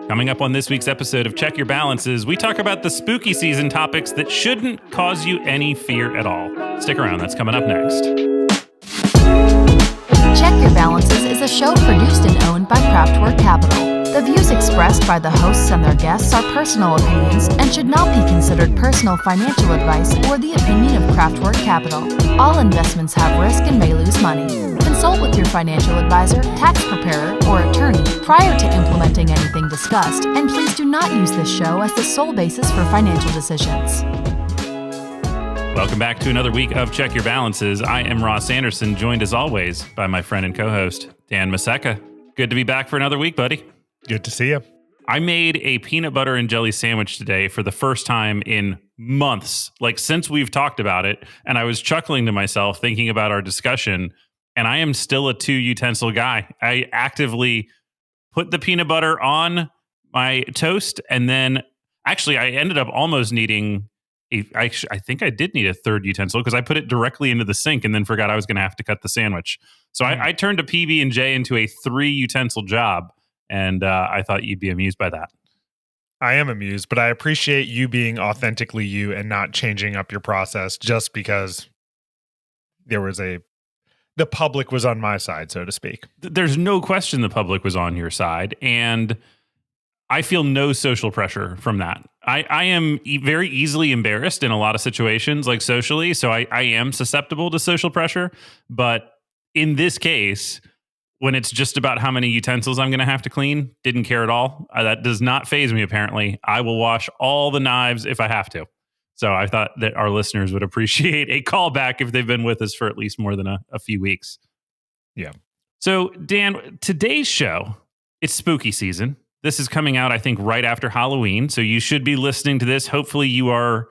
Coming up on this week's episode of Check Your Balances, we talk about the spooky season topics that shouldn't cause you any fear at all. Stick around, that's coming up next. Check Your Balances is a show produced and owned by Craftwork Capital. The views expressed by the hosts and their guests are personal opinions and should not be considered personal financial advice or the opinion of Craftwork Capital. All investments have risk and may lose money. Consult with your financial advisor, tax preparer, or attorney prior to implementing anything discussed, and please do not use this show as the sole basis for financial decisions. Welcome back to another week of Check Your Balances. I am Ross Anderson, joined as always by my friend and co-host, Dan Maseka. Good to be back for another week, buddy. Good to see you. I made a peanut butter and jelly sandwich today for the first time in months, like since we've talked about it. And I was chuckling to myself thinking about our discussion, and I am still a 2-utensil guy. I actively put the peanut butter on my toast, and then actually I ended up almost needing I think I did need a third utensil because I put it directly into the sink and then forgot I was going to have to cut the sandwich. So I turned a PB&J into a 3-utensil job. And I thought you'd be amused by that. I am amused, but I appreciate you being authentically you and not changing up your process just because the public was on my side, so to speak. There's no question the public was on your side, and I feel no social pressure from that. I am very easily embarrassed in a lot of situations, like socially, so I am susceptible to social pressure. But in this case, when it's just about how many utensils I'm going to have to clean, didn't care at all. That does not faze me, apparently. I will wash all the knives if I have to. So I thought that our listeners would appreciate a callback if they've been with us for at least more than a few weeks. Yeah. So, Dan, today's show, it's spooky season. This is coming out, I think, right after Halloween. So you should be listening to this. Hopefully you are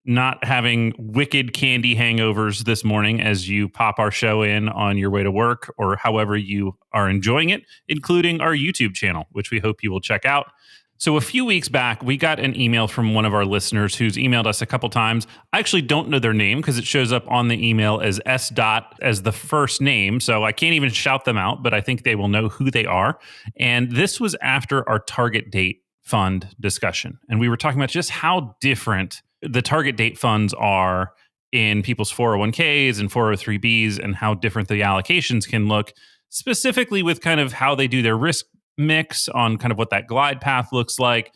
not having wicked candy hangovers this morning as you pop our show in on your way to work or however you are enjoying it, including our YouTube channel, which we hope you will check out. So a few weeks back, we got an email from one of our listeners who's emailed us a couple times. I actually don't know their name because it shows up on the email as S. as the first name. So I can't even shout them out, but I think they will know who they are. And this was after our target date fund discussion. And we were talking about just how different the target date funds are in people's 401ks and 403bs and how different the allocations can look, specifically with kind of how they do their risk mix on kind of what that glide path looks like.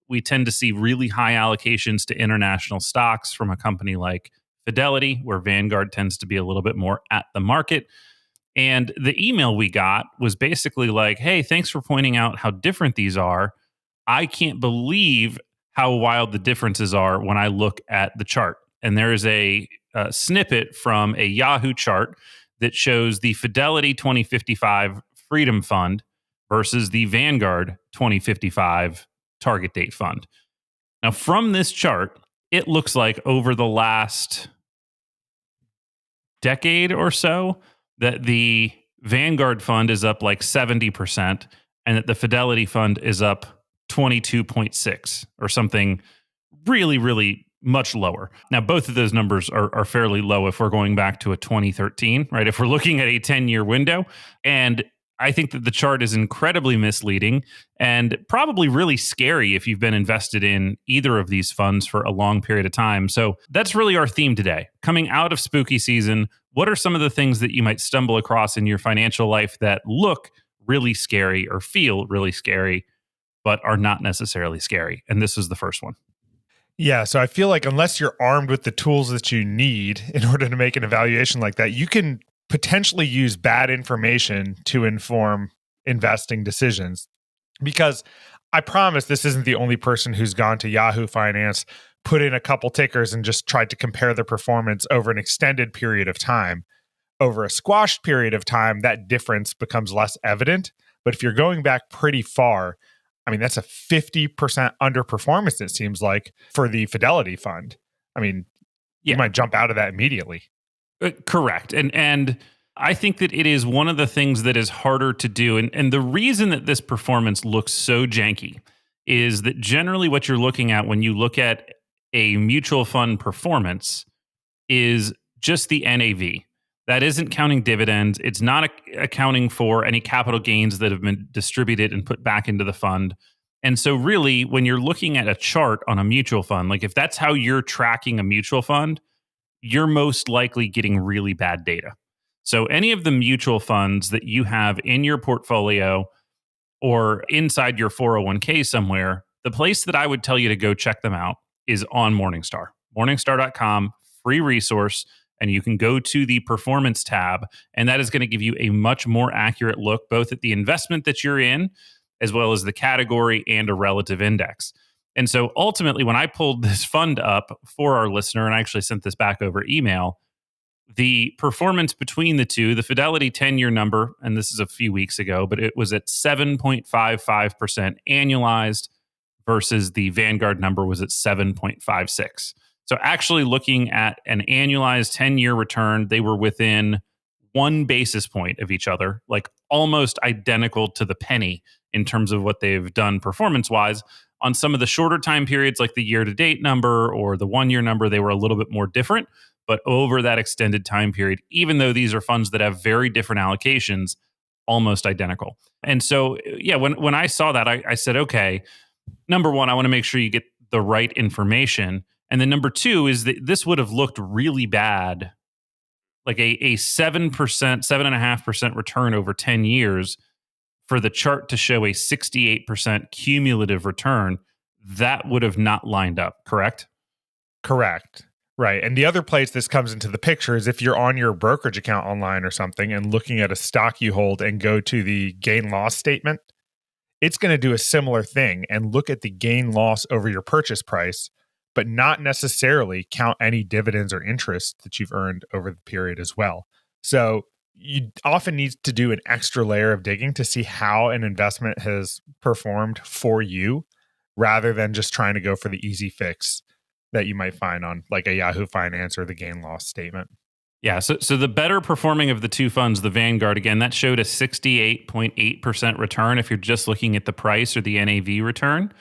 We tend to see really high allocations to international stocks from a company like Fidelity, where Vanguard tends to be a little bit more at the market. And the email we got was basically like, hey, thanks for pointing out how different these are. I can't believe how wild the differences are when I look at the chart. And there is a snippet from a Yahoo chart that shows the Fidelity 2055 Freedom Fund versus the Vanguard 2055 Target Date Fund. Now, from this chart, it looks like over the last decade or so that the Vanguard fund is up like 70% and that the Fidelity fund is up 22.6 or something really, really much lower. Now, both of those numbers are fairly low if we're going back to a 2013, right? If we're looking at a 10-year window. And I think that the chart is incredibly misleading and probably really scary if you've been invested in either of these funds for a long period of time. So that's really our theme today. Coming out of spooky season, what are some of the things that you might stumble across in your financial life that look really scary or feel really scary, but are not necessarily scary? And this is the first one. Yeah, so I feel like unless you're armed with the tools that you need in order to make an evaluation like that, you can potentially use bad information to inform investing decisions. Because I promise this isn't the only person who's gone to Yahoo Finance, put in a couple tickers and just tried to compare their performance over an extended period of time. Over a squashed period of time, that difference becomes less evident. But if you're going back pretty far, I mean, that's a 50% underperformance, it seems like, for the Fidelity fund. I mean, you might jump out of that immediately. Correct. And I think that it is one of the things that is harder to do. And the reason that this performance looks so janky is that generally what you're looking at when you look at a mutual fund performance is just the NAV. That isn't counting dividends. It's not accounting for any capital gains that have been distributed and put back into the fund. And so really, when you're looking at a chart on a mutual fund, like if that's how you're tracking a mutual fund, you're most likely getting really bad data. So any of the mutual funds that you have in your portfolio or inside your 401k somewhere, the place that I would tell you to go check them out is on Morningstar. Morningstar.com, free resource, and you can go to the performance tab, and that is going to give you a much more accurate look both at the investment that you're in as well as the category and a relative index. And so ultimately, when I pulled this fund up for our listener, and I actually sent this back over email, the performance between the two, the Fidelity 10-year number, and this is a few weeks ago, but it was at 7.55% annualized versus the Vanguard number was at 7.56. So actually looking at an annualized 10-year return, they were within 1 basis point of each other, like almost identical to the penny in terms of what they've done performance-wise. On some of the shorter time periods, like the year-to-date number or the 1-year number, they were a little bit more different. But over that extended time period, even though these are funds that have very different allocations, almost identical. And so, yeah, when I saw that, I said, okay, number one, I want to make sure you get the right information. And then number two is that this would have looked really bad, like a 7%, 7.5% return over 10 years for the chart to show a 68% cumulative return. That would have not lined up, correct? Correct. Right. And the other place this comes into the picture is if you're on your brokerage account online or something and looking at a stock you hold and go to the gain loss statement, it's going to do a similar thing and look at the gain loss over your purchase price, but not necessarily count any dividends or interest that you've earned over the period as well. So you often need to do an extra layer of digging to see how an investment has performed for you rather than just trying to go for the easy fix that you might find on like a Yahoo Finance or the gain loss statement. Yeah, so the better performing of the two funds, the Vanguard, again, that showed a 68.8% return if you're just looking at the price or the NAV return.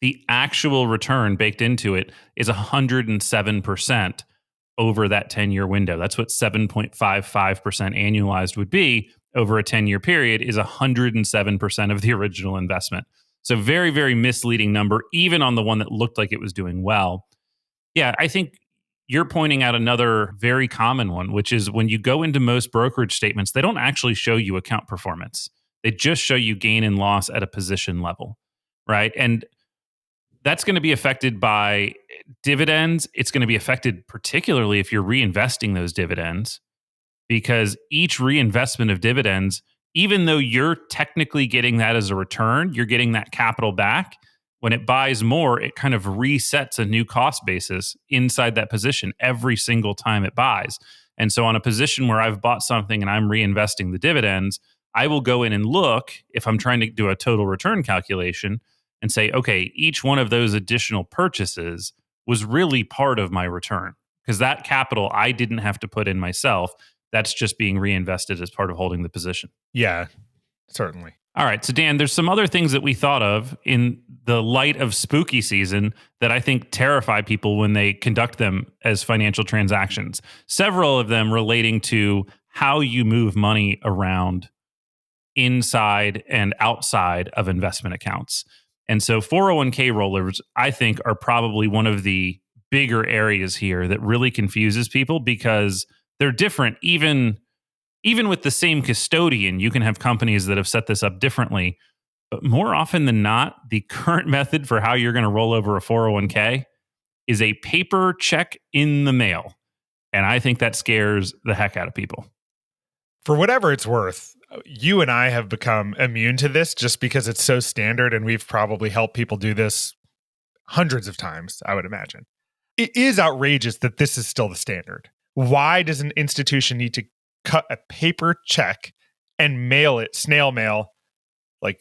The actual return baked into it is 107% over that 10-year window. That's what 7.55% annualized would be over a 10-year period, is 107% of the original investment. So very, very misleading number, even on the one that looked like it was doing well. Yeah, I think you're pointing out another very common one, which is when you go into most brokerage statements, they don't actually show you account performance. They just show you gain and loss at a position level, right? And that's going to be affected by dividends. It's going to be affected particularly if you're reinvesting those dividends, because each reinvestment of dividends, even though you're technically getting that as a return, you're getting that capital back. When it buys more, it kind of resets a new cost basis inside that position every single time it buys. And so on a position where I've bought something and I'm reinvesting the dividends, I will go in and look, if I'm trying to do a total return calculation, and say, okay, each one of those additional purchases was really part of my return, because that capital I didn't have to put in myself. That's just being reinvested as part of holding the position. Yeah, certainly. All right. So, Dan, there's some other things that we thought of in the light of spooky season that I think terrify people when they conduct them as financial transactions. Several of them relating to how you move money around inside and outside of investment accounts. And so 401k rollers, I think, are probably one of the bigger areas here that really confuses people, because they're different. Even with the same custodian, you can have companies that have set this up differently. But more often than not, the current method for how you're going to roll over a 401k is a paper check in the mail. And I think that scares the heck out of people. For whatever it's worth, you and I have become immune to this just because it's so standard, and we've probably helped people do this hundreds of times, I would imagine. It is outrageous that this is still the standard. Why does an institution need to cut a paper check and mail it, snail mail, like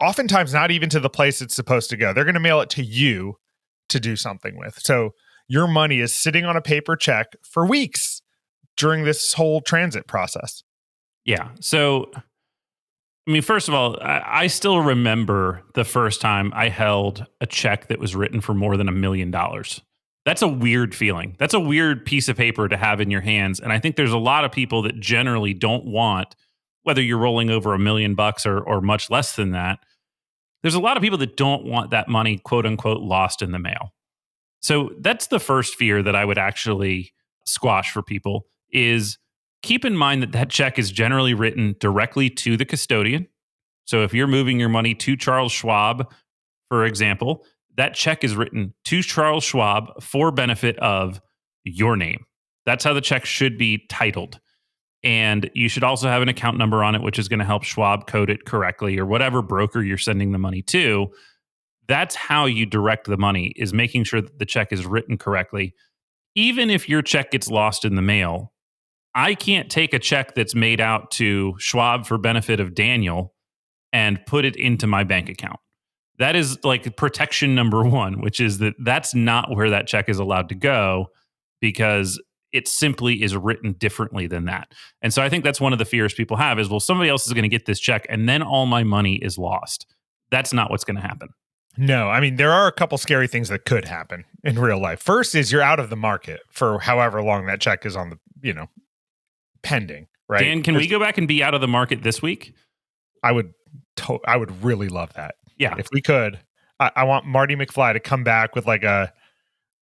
oftentimes not even to the place it's supposed to go? They're going to mail it to you to do something with. So your money is sitting on a paper check for weeks during this whole transit process. Yeah. So, I mean, first of all, I still remember the first time I held a check that was written for more than $1 million. That's a weird feeling. That's a weird piece of paper to have in your hands. And I think there's a lot of people that generally don't want, whether you're rolling over $1 million or much less than that, there's a lot of people that don't want that money, quote unquote, lost in the mail. So that's the first fear that I would actually squash for people is keep in mind that that check is generally written directly to the custodian. So if you're moving your money to Charles Schwab, for example, that check is written to Charles Schwab for benefit of your name. That's how the check should be titled. And you should also have an account number on it, which is going to help Schwab code it correctly or whatever broker you're sending the money to. That's how you direct the money, is making sure that the check is written correctly. Even if your check gets lost in the mail, I can't take a check that's made out to Schwab for benefit of Daniel and put it into my bank account. That is like protection number one, which is that that's not where that check is allowed to go because it simply is written differently than that. And so I think that's one of the fears people have is, well, somebody else is going to get this check and then all my money is lost. That's not what's going to happen. No, I mean, there are a couple scary things that could happen in real life. First is you're out of the market for however long that check is on the, pending, right? Dan, can we go back and be out of the market this week? I would really love that. Yeah. If we could, I want Marty McFly to come back with like a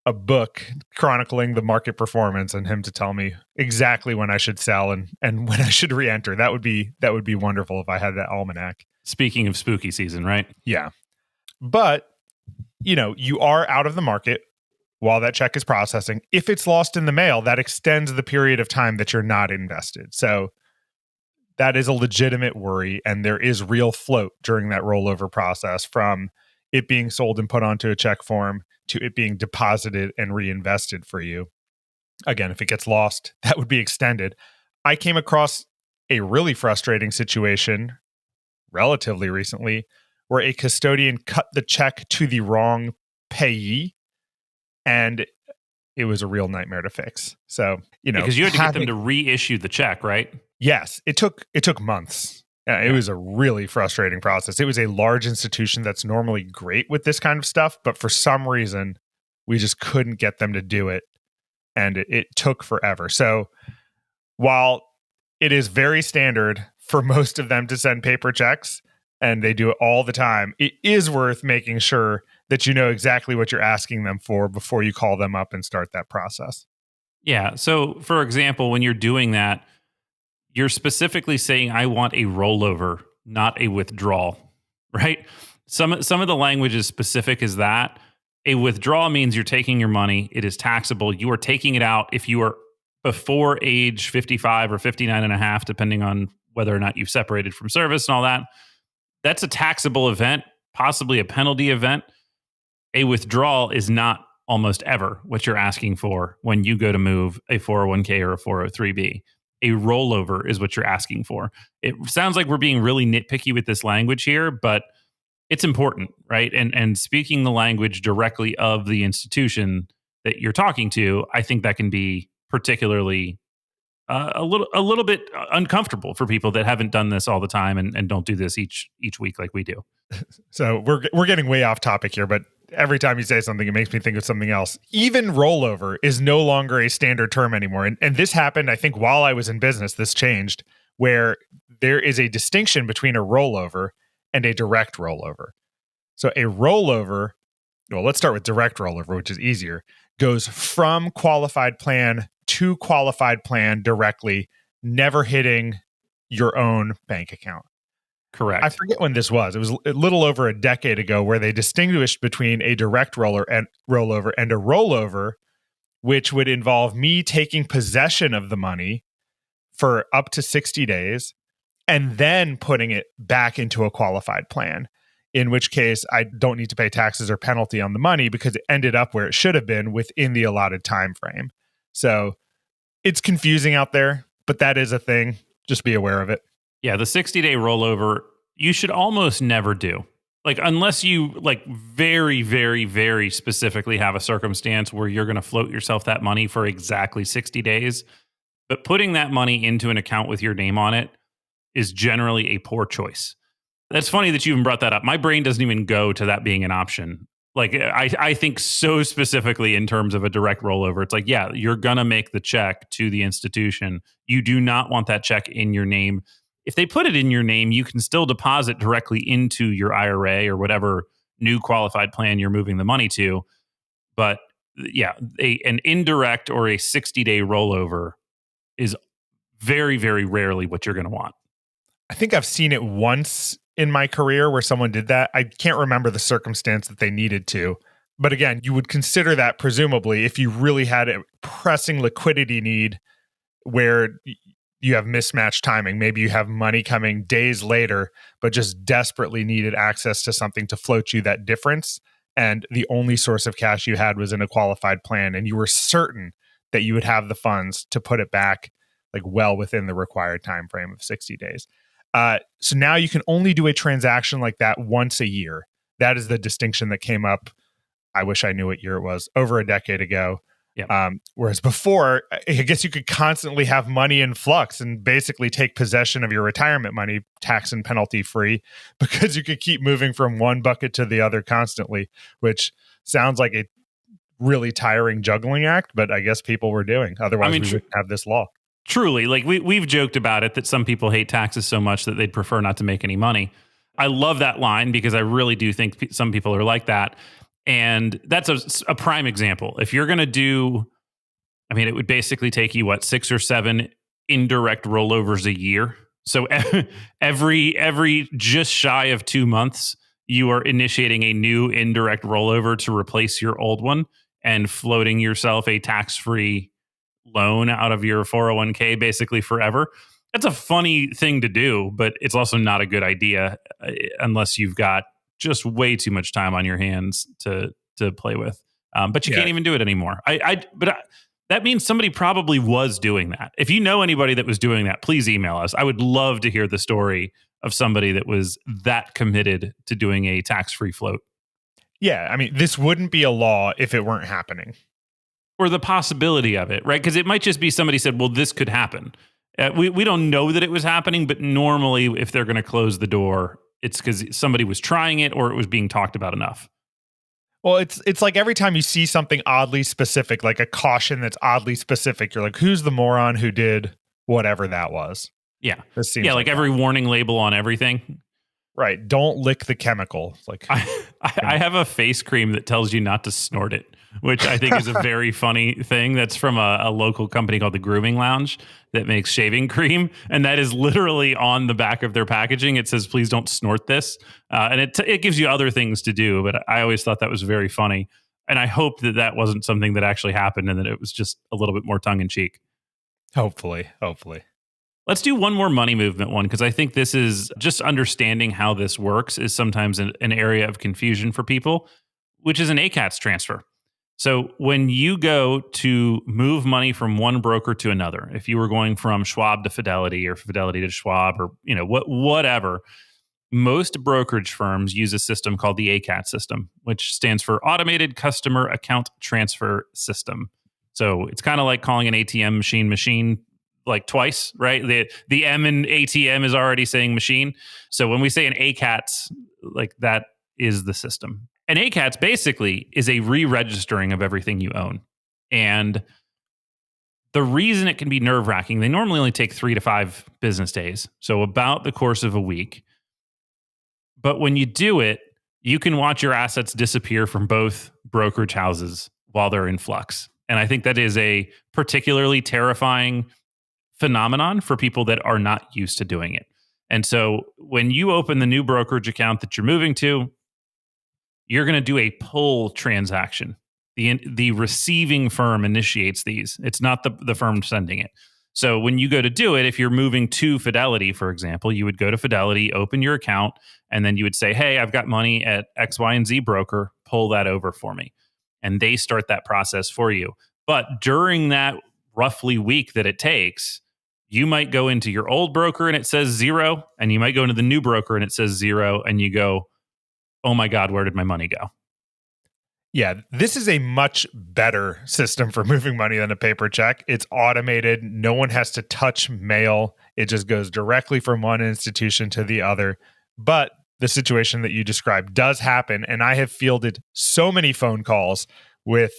book chronicling the market performance and him to tell me exactly when I should sell and when I should re-enter. That would be wonderful if I had that almanac. Speaking of spooky season, right? Yeah. But, you are out of the market while that check is processing. If it's lost in the mail, that extends the period of time that you're not invested. So that is a legitimate worry, and there is real float during that rollover process from it being sold and put onto a check form to it being deposited and reinvested for you. Again, if it gets lost, that would be extended. I came across a really frustrating situation relatively recently where a custodian cut the check to the wrong payee, and it was a real nightmare to fix. So, because you had to get them to reissue the check, right? Yes, it took months. It was a really frustrating process. It was a large institution that's normally great with this kind of stuff, but for some reason, we just couldn't get them to do it, and it took forever. So, while it is very standard for most of them to send paper checks, and they do it all the time, it is worth making sure that you know exactly what you're asking them for before you call them up and start that process. Yeah. So, for example, when you're doing that, you're specifically saying, I want a rollover, not a withdrawal, right? Some of the language is specific as that. A withdrawal means you're taking your money. It is taxable. You are taking it out if you are before age 55 or 59 and a half, depending on whether or not you've separated from service and all that. That's a taxable event, possibly a penalty event. A withdrawal is not almost ever what you're asking for when you go to move a 401k or a 403b. A rollover is what you're asking for. It sounds like we're being really nitpicky with this language here, but it's important, right? And speaking the language directly of the institution that you're talking to, I think that can be particularly a little bit uncomfortable for people that haven't done this all the time and don't do this each week like we do. So we're getting way off topic here, but every time you say something, it makes me think of something else. Even rollover is no longer a standard term anymore. And this happened, I think, while I was in business. This changed, where there is a distinction between a rollover and a direct rollover. So a rollover, well, let's start with direct rollover, which is easier, goes from qualified plan to qualified plan directly, never hitting your own bank account. Correct. I forget when this was. It was a little over a decade ago, where they distinguished between a direct rollover and a rollover, which would involve me taking possession of the money for up to 60 days and then putting it back into a qualified plan, in which case I don't need to pay taxes or penalty on the money because it ended up where it should have been within the allotted time frame. So it's confusing out there, but that is a thing. Just be aware of it. Yeah, the 60-day rollover, you should almost never do. Like, unless you very, very, very specifically have a circumstance where you're going to float yourself that money for exactly 60 days. But putting that money into an account with your name on it is generally a poor choice. That's funny that you even brought that up. My brain doesn't even go to that being an option. Like, I think so specifically in terms of a direct rollover. It's like, yeah, you're going to make the check to the institution. You do not want that check in your name. if they put it in your name, you can still deposit directly into your IRA or whatever new qualified plan you're moving the money to. But yeah, an indirect or a 60-day rollover is very, very rarely what you're going to want. I think I've seen it once in my career where someone did that. I can't remember the circumstance that they needed to. But again, you would consider that presumably if you really had a pressing liquidity need where you have mismatched timing. Maybe you have money coming days later, but just desperately needed access to something to float you that difference. And the only source of cash you had was in a qualified plan. And you were certain that you would have the funds to put it back like well within the required time frame of 60 days. So now you can only do a transaction like that once a year. That is the distinction that came up. I wish I knew what year it was, over a decade ago. Yep. Whereas before, I guess you could constantly have money in flux and basically take possession of your retirement money, tax and penalty free, because you could keep moving from one bucket to the other constantly, which sounds like a really tiring juggling act, but I guess people were doing. Otherwise, we wouldn't have this law. Truly, like we've joked about it that some people hate taxes so much that they'd prefer not to make any money. I love that line because I really do think some people are like that. And that's a prime example. If you're going to do, I mean, it would basically take you, 6 or 7 indirect rollovers a year. So every just shy of 2 months, you are initiating a new indirect rollover to replace your old one and floating yourself a tax-free loan out of your 401k basically forever. That's a funny thing to do, but it's also not a good idea unless you've got just way too much time on your hands to play with. But you can't even do it anymore. That means somebody probably was doing that. If you know anybody that was doing that, please email us. I would love to hear the story of somebody that was that committed to doing a tax-free float. Yeah, I mean, this wouldn't be a law if it weren't happening. Or the possibility of it, right? Because it might just be somebody said, well, this could happen. We don't know that it was happening, but normally if they're going to close the door, it's because somebody was trying it or it was being talked about enough. Well, it's like every time you see something oddly specific, like a caution that's oddly specific, you're like, who's the moron who did whatever that was? Yeah. This seems like every warning label on everything. Right. Don't lick the chemical. Like I have a face cream that tells you not to snort it, which I think is a very funny thing. That's from a local company called the Grooming Lounge that makes shaving cream. And that is literally on the back of their packaging. It says, please don't snort this. And it gives you other things to do. But I always thought that was very funny. And I hope that wasn't something that actually happened and that it was just a little bit more tongue in cheek. Hopefully. Let's do one more money movement one, because I think this is just understanding how this works is sometimes an area of confusion for people, which is an ACATS transfer. So when you go to move money from one broker to another, if you were going from Schwab to Fidelity or Fidelity to Schwab or whatever, most brokerage firms use a system called the ACAT system, which stands for Automated Customer Account Transfer System. So it's kind of like calling an ATM machine like twice, right? The M in ATM is already saying machine. So when we say an ACATS, like that is the system. An ACATS basically is a re-registering of everything you own. And the reason it can be nerve-wracking, they normally only take 3 to 5 business days, so about the course of a week. But when you do it, you can watch your assets disappear from both brokerage houses while they're in flux. And I think that is a particularly terrifying phenomenon for people that are not used to doing it. And so when you open the new brokerage account that you're moving to, you're going to do a pull transaction. The receiving firm initiates these. It's not the firm sending it. So when you go to do it, if you're moving to Fidelity, for example, you would go to Fidelity, open your account, and then you would say, hey, I've got money at X, Y, and Z broker, pull that over for me. And they start that process for you. But during that roughly week that it takes, you might go into your old broker and it says 0, and you might go into the new broker and it says 0, and you go, oh my God, where did my money go? Yeah, this is a much better system for moving money than a paper check. It's automated. No one has to touch mail. It just goes directly from one institution to the other. But the situation that you described does happen. And I have fielded so many phone calls with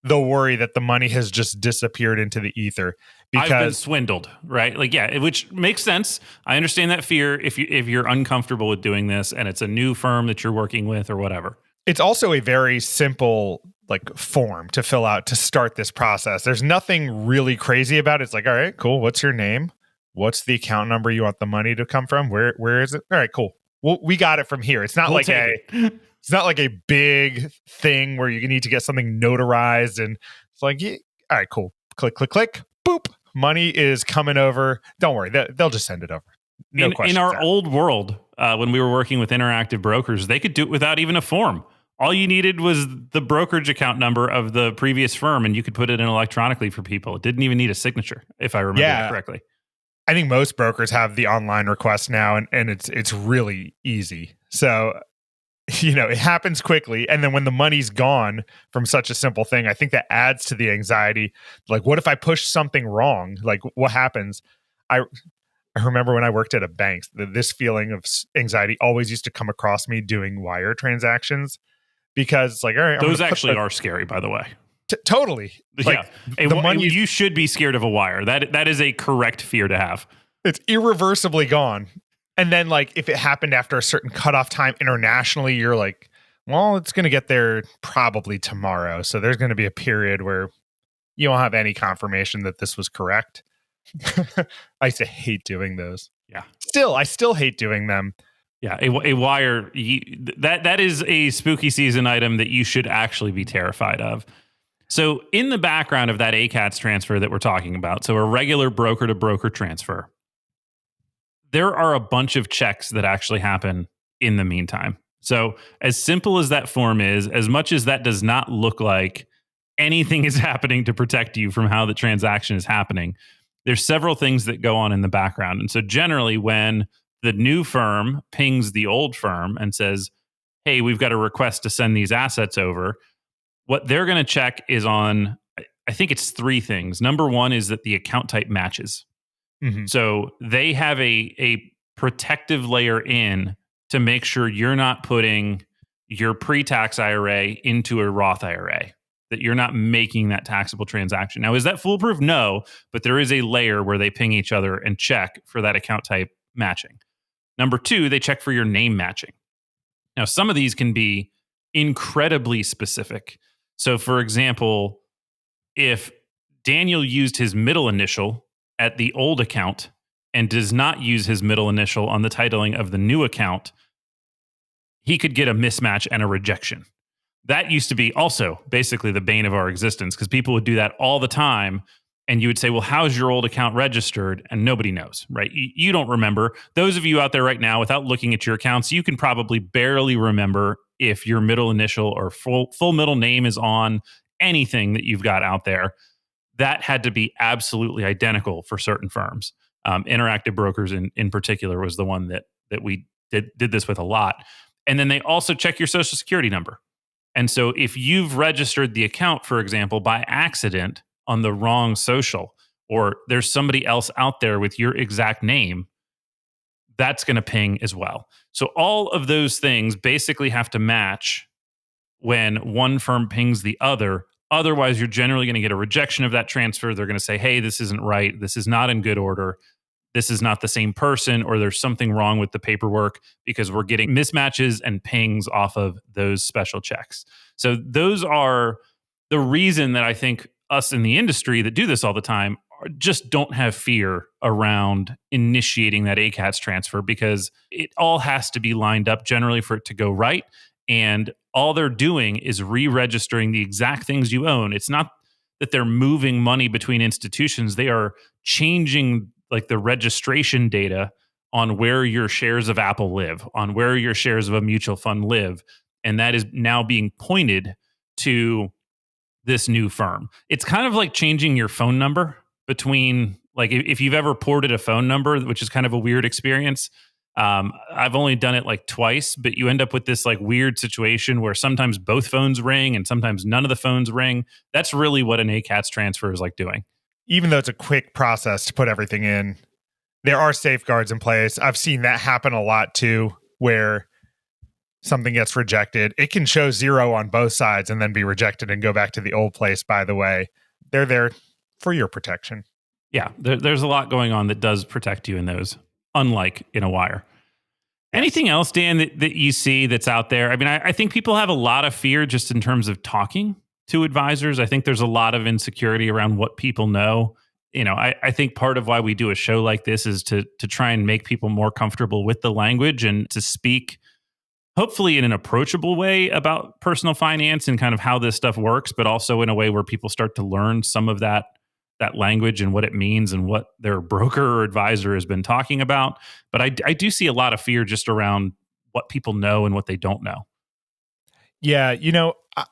the worry that the money has just disappeared into the ether. I've been Because swindled, right? Like, yeah, which makes sense. I understand that fear if you're uncomfortable with doing this and it's a new firm that you're working with or whatever. it's also a very simple like form to fill out to start this process. There's nothing really crazy about it. It's like, all right, cool. What's your name? What's the account number you want the money to come from? Where is it? All right, cool. Well, we got it from here. It's not it's not like a big thing where you need to get something notarized and it's like, yeah, all right, cool. Click, click, click. Boop. Money is coming over. Don't worry. They'll just send it over. No question. In our old world, when we were working with Interactive Brokers, they could do it without even a form. All you needed was the brokerage account number of the previous firm, and you could put it in electronically for people. It didn't even need a signature, if I remember that correctly. I think most brokers have the online request now, and it's really easy. So, it happens quickly. And then when the money's gone from such a simple thing, I think that adds to the anxiety. Like, what if I push something wrong? Like, what happens? I remember when I worked at a bank, this feeling of anxiety always used to come across me doing wire transactions because it's like, all right, those actually are scary, by the way. Totally. Like, the money, you should be scared of a wire. That is a correct fear to have. It's irreversibly gone. And then, like, if it happened after a certain cutoff time internationally, you're like, well, it's going to get there probably tomorrow. So there's going to be a period where you don't have any confirmation that this was correct. I used to hate doing those. Yeah. I still hate doing them. Yeah, a wire, that is a spooky season item that you should actually be terrified of. So in the background of that ACATS transfer that we're talking about, so a regular broker-to-broker transfer, there are a bunch of checks that actually happen in the meantime. So as simple as that form is, as much as that does not look like anything is happening to protect you from how the transaction is happening, there's several things that go on in the background. And so generally when the new firm pings the old firm and says, hey, we've got a request to send these assets over, what they're going to check is on, I think it's three things. Number one is that the account type matches. Mm-hmm. So they have a protective layer in to make sure you're not putting your pre-tax IRA into a Roth IRA, that you're not making that taxable transaction. Now, is that foolproof? No, but there is a layer where they ping each other and check for that account type matching. Number two, they check for your name matching. Now, some of these can be incredibly specific. So, for example, if Daniel used his middle initial at the old account and does not use his middle initial on the titling of the new account, he could get a mismatch and a rejection. That used to be also basically the bane of our existence because people would do that all the time. And you would say, well, how's your old account registered? And nobody knows, right? You don't remember. Those of you out there right now, without looking at your accounts, you can probably barely remember if your middle initial or full middle name is on anything that you've got out there. That had to be absolutely identical for certain firms. Interactive Brokers in particular was the one that we did this with a lot. And then they also check your social security number. And so if you've registered the account, for example, by accident on the wrong social, or there's somebody else out there with your exact name, that's going to ping as well. So all of those things basically have to match when one firm pings the other. Otherwise, you're generally going to get a rejection of that transfer. They're going to say, hey, this isn't right. This is not in good order. This is not the same person, or there's something wrong with the paperwork because we're getting mismatches and pings off of those special checks. So those are the reason that I think us in the industry that do this all the time just don't have fear around initiating that ACATS transfer because it all has to be lined up generally for it to go right. And all they're doing is re-registering the exact things you own. It's not that they're moving money between institutions. They are changing like the registration data on where your shares of Apple live, on where your shares of a mutual fund live. And that is now being pointed to this new firm. It's kind of like changing your phone number between, like if you've ever ported a phone number, which is kind of a weird experience. I've only done it like twice, but you end up with this like weird situation where sometimes both phones ring and sometimes none of the phones ring. That's really what an ACATS transfer is like doing. Even though it's a quick process to put everything in, there are safeguards in place. I've seen that happen a lot too, where something gets rejected, it can show 0 on both sides and then be rejected and go back to the old place, by the way. They're there for your protection. Yeah, there's a lot going on that does protect you in those, unlike in a wire. Anything else, Dan, that you see that's out there? I mean, I think people have a lot of fear just in terms of talking to advisors. I think there's a lot of insecurity around what people know. I think part of why we do a show like this is to try and make people more comfortable with the language and to speak hopefully in an approachable way about personal finance and kind of how this stuff works, but also in a way where people start to learn some of that language and what it means and what their broker or advisor has been talking about. But I do see a lot of fear just around what people know and what they don't know. Yeah,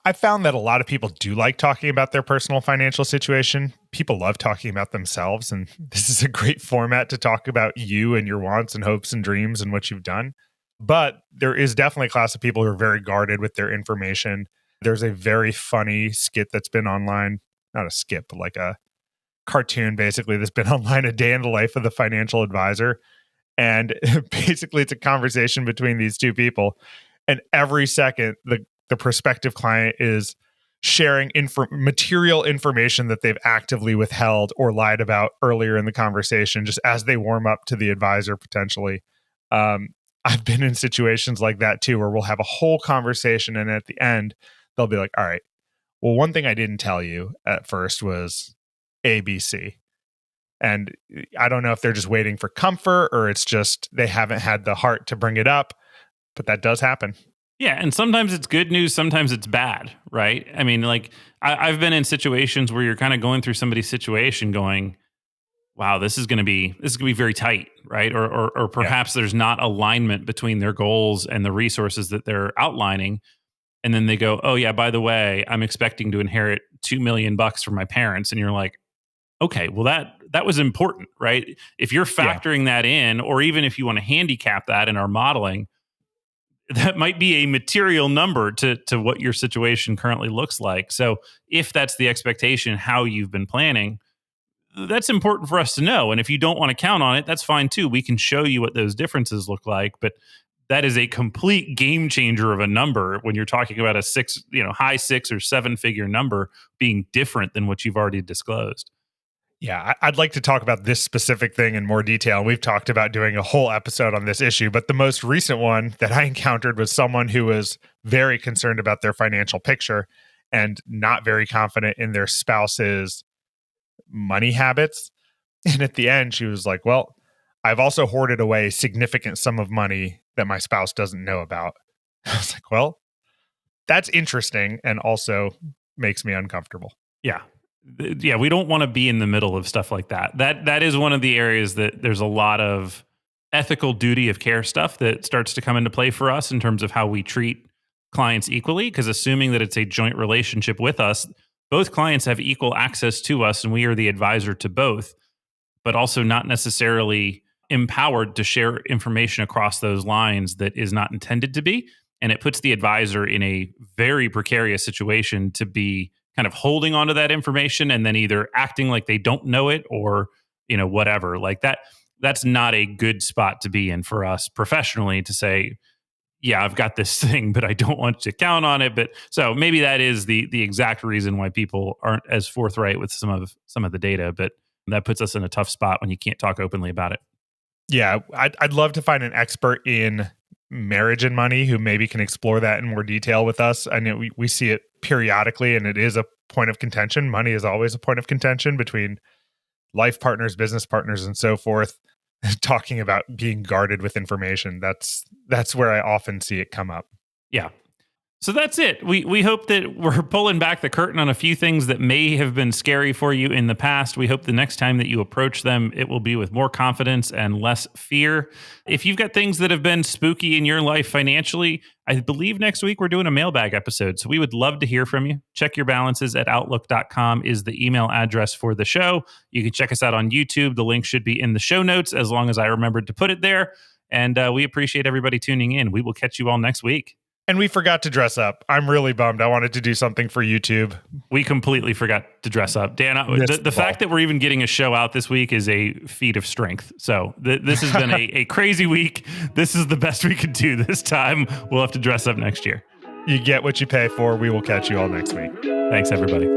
I found that a lot of people do like talking about their personal financial situation. People love talking about themselves, and this is a great format to talk about you and your wants and hopes and dreams and what you've done. But there is definitely a class of people who are very guarded with their information. There's a very funny skit that's been online, not a skit, but like a cartoon basically that's been online, A Day in the Life of the Financial Advisor. And basically it's a conversation between these two people. And every second, the prospective client is sharing material information that they've actively withheld or lied about earlier in the conversation, just as they warm up to the advisor potentially. I've been in situations like that too, where we'll have a whole conversation and at the end, they'll be like, all right, well, one thing I didn't tell you at first was ABC. And I don't know if they're just waiting for comfort or it's just they haven't had the heart to bring it up, but that does happen. Yeah, and sometimes it's good news, sometimes it's bad, right? I mean, like I've been in situations where you're kind of going through somebody's situation going, wow, this is going to be very tight, right? Or perhaps there's not alignment between their goals and the resources that they're outlining. And then they go, oh yeah, by the way, I'm expecting to inherit $2 million from my parents. And you're like, okay, well that was important, right? If you're factoring that in, or even if you want to handicap that in our modeling, that might be a material number to what your situation currently looks like. So if that's the expectation, how you've been planning, that's important for us to know. And if you don't want to count on it, that's fine too. We can show you what those differences look like, but that is a complete game changer of a number when you're talking about a high 6 or 7 figure number being different than what you've already disclosed. Yeah, I'd like to talk about this specific thing in more detail. We've talked about doing a whole episode on this issue, but the most recent one that I encountered was someone who was very concerned about their financial picture and not very confident in their spouse's money habits. And at the end, she was like, well, I've also hoarded away a significant sum of money that my spouse doesn't know about. I was like, well, that's interesting and also makes me uncomfortable. Yeah. Yeah, we don't want to be in the middle of stuff like that. That is one of the areas that there's a lot of ethical duty of care stuff that starts to come into play for us in terms of how we treat clients equally, because assuming that it's a joint relationship with us, both clients have equal access to us and we are the advisor to both, but also not necessarily empowered to share information across those lines that is not intended to be. And it puts the advisor in a very precarious situation to be kind of holding onto that information and then either acting like they don't know it or, whatever. Like that's not a good spot to be in for us professionally to say, yeah, I've got this thing, but I don't want to count on it. But so maybe that is the exact reason why people aren't as forthright with some of the data, but that puts us in a tough spot when you can't talk openly about it. Yeah, I'd love to find an expert in marriage and money who maybe can explore that in more detail with us. I know we see it periodically and it is a point of contention. Money is always a point of contention between life partners, business partners, and so forth. Talking about being guarded with information. That's where I often see it come up. Yeah. So that's it. We hope that we're pulling back the curtain on a few things that may have been scary for you in the past. We hope the next time that you approach them, it will be with more confidence and less fear. If you've got things that have been spooky in your life financially, I believe next week we're doing a mailbag episode. So we would love to hear from you. Check your balances at outlook.com is the email address for the show. You can check us out on YouTube. The link should be in the show notes as long as I remembered to put it there. And we appreciate everybody tuning in. We will catch you all next week. And we forgot to dress up. I'm really bummed. I wanted to do something for YouTube. We completely forgot to dress up. Dan, the fact that we're even getting a show out this week is a feat of strength. So this has been a crazy week. This is the best we could do this time. We'll have to dress up next year. You get what you pay for. We will catch you all next week. Thanks, everybody.